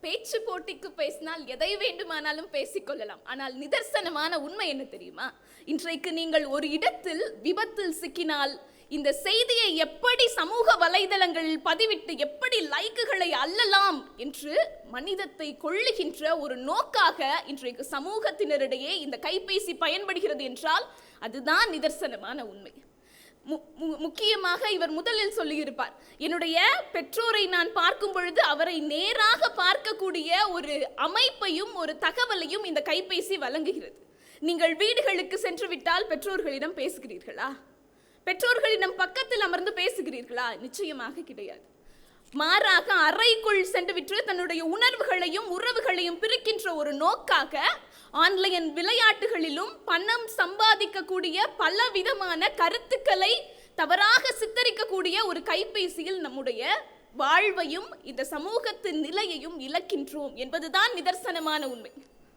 பேச்சு போட்டிக்கு பேசினால் எதை வேண்டுமானாலும் பேசிக்கொள்ளலாம். ஆனால் நிதர்சனமான உண்மை என்ன தெரியுமா? இன்றைக்கு நீங்கள் ஒரு இடத்தில் விபத்தில் சிக்கினால் இந்த செய்தியை எப்படி சமூக வலைதளங்களில் பதிவிட்டு எப்படி லைக்குகளை அள்ளலாம் என்று மனிதத்தை கொள்ளுகின்ற ஒரு நோக்காக இன்றைக்கு சமூகத்தினரிடையே இந்த கைபேசி பயன்படுகிறது என்றால் அதுதான் நிதர்சனமான உண்மை. முக்கியமாக இவர் முதலில் சொல்லியிருப்பார், என்னுடைய பெற்றோரை நான் பார்க்கும் பொழுது அவரை நேராக பார்க்கக்கூடிய ஒரு அமைப்பையும் ஒரு தகவலையும் இந்த கைபேசி வழங்குகிறது. நீங்கள் வீடுகளுக்கு சென்று விட்டால் பெற்றோர்களிடம் பேசுகிறீர்களா? பெற்றோர்களிடம் பக்கத்தில் அமர்ந்து பேசுகிறீர்களா? நிச்சயமாக கிடையாது. மாறாக அறைக்குள் சென்றுவிட்டு தன்னுடைய உணர்வுகளையும் உறவுகளையும் பிரிக்கின்ற ஒரு நோக்காக ஆன்லைன் விளையாட்டுகளிலும் பணம் சம்பாதிக்கக்கூடிய பல விதமான கருத்துக்களை தவறாக சித்தரிக்கக்கூடிய ஒரு கைபேசியில் நம்முடைய வாழ்வையும் இந்த சமூகத்தின் நிலையையும் இழக்கின்றோம் என்பதுதான் நிதர்சனமான உண்மை.